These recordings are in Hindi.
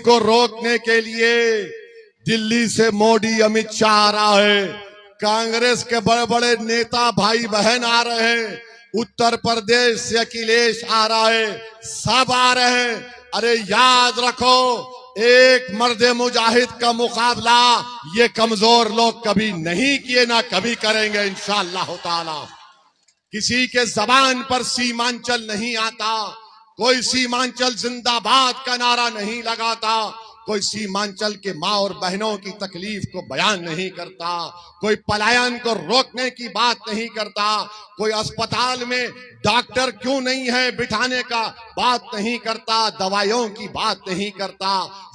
को रोकने के लिए दिल्ली से मोदी अमित शाह आ रहा है, कांग्रेस के बड़े बड़े नेता भाई बहन आ रहे हैं, उत्तर प्रदेश से अखिलेश आ रहा है, सब आ रहे हैं। अरे याद रखो, एक मर्द मुजाहिद का मुकाबला ये कमजोर लोग कभी नहीं किए, ना कभी करेंगे इंशाअल्लाह ताला। किसी के जबान पर सीमांचल नहीं आता, कोई सीमांचल जिंदाबाद का नारा नहीं लगाता, कोई सीमांचल के माँ और बहनों की तकलीफ को बयान नहीं करता, कोई पलायन को रोकने की बात नहीं करता, कोई अस्पताल में डॉक्टर क्यों नहीं है बिठाने का बात नहीं करता, दवाइयों की बात नहीं करता,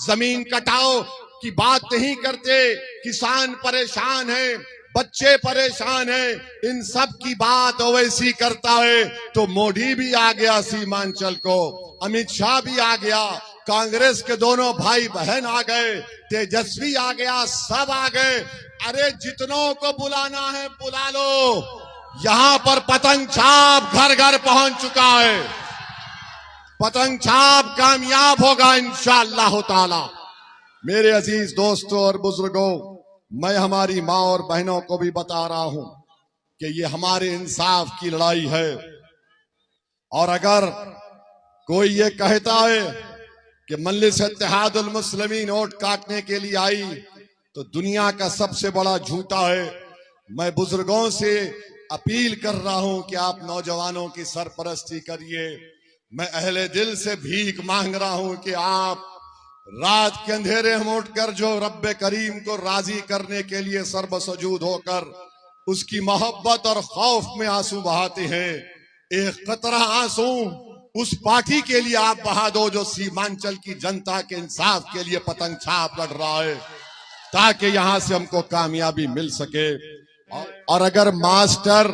जमीन कटाओ की बात नहीं करते, किसान परेशान है, बच्चे परेशान हैं, इन सब की बात ओवैसी करता है। तो मोदी भी आ गया सीमांचल को, अमित शाह भी आ गया, कांग्रेस के दोनों भाई बहन आ गए, तेजस्वी आ गया, सब आ गए। अरे जितनों को बुलाना है बुला लो, यहां पर पतंग छाप घर घर पहुंच चुका है, पतंग छाप कामयाब होगा इंशाअल्लाह ताला। मेरे अजीज दोस्तों और बुजुर्गों, मैं हमारी माँ और बहनों को भी बता रहा हूं कि ये हमारे इंसाफ की लड़ाई है। और अगर कोई ये कहता है कि मजलिस इत्तेहादुल मुस्लिमीन वोट काटने के लिए आई, तो दुनिया का सबसे बड़ा झूठा है। मैं बुजुर्गों से अपील कर रहा हूं कि आप नौजवानों की सरपरस्ती करिए। मैं अहले दिल से भीख मांग रहा हूं कि आप रात के अंधेरे में उठकर जो रब्बे करीम को राजी करने के लिए सर्वसजूद होकर उसकी मोहब्बत और खौफ में आंसू बहाते हैं, एक कतरा आंसू उस पार्टी के लिए आप बहा दो जो सीमांचल की जनता के इंसाफ के लिए पतंग छाप लड़ रहा है, ताकि यहां से हमको कामयाबी मिल सके। और अगर मास्टर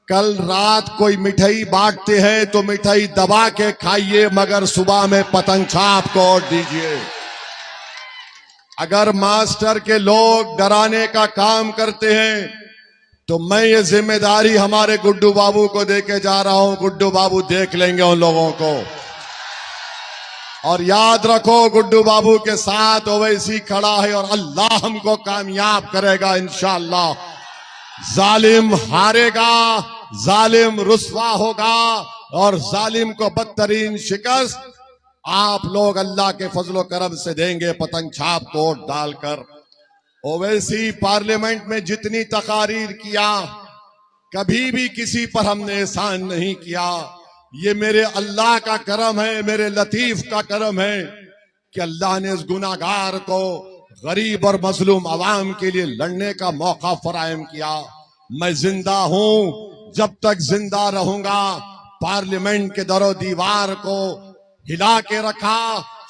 कल रात कोई मिठाई बांटते हैं तो मिठाई दबा के खाइए, मगर सुबह में पतंग छाप को वोट दीजिए। अगर मास्टर के लोग डराने का काम करते हैं तो मैं ये जिम्मेदारी हमारे गुड्डू बाबू को देके जा रहा हूं, गुड्डू बाबू देख लेंगे उन लोगों को। और याद रखो, गुड्डू बाबू के साथ ओवैसी खड़ा है और अल्लाह हमको कामयाब करेगा इंशाअल्लाह। जालिम हारेगा, जालिम रुस्वा होगा और जालिम को बदतरीन शिकस्त आप लोग अल्लाह के फजलो करम से देंगे पतंग छाप को वोट डालकर। ओवैसी पार्लियामेंट में जितनी तकारीर किया, कभी भी किसी पर हमने एहसान नहीं किया। ये मेरे अल्लाह का करम है, मेरे लतीफ का करम है कि अल्लाह ने इस गुनाहगार को गरीब और मजलूम अवाम के लिए लड़ने का मौका फराहम किया। मैं जिंदा हूं, जब तक जिंदा रहूंगा पार्लियामेंट के दरो दीवार को हिला के रखा।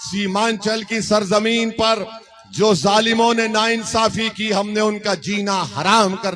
सीमांचल की सरजमीन पर जो जालिमों ने नाइंसाफी की, हमने उनका जीना हराम कर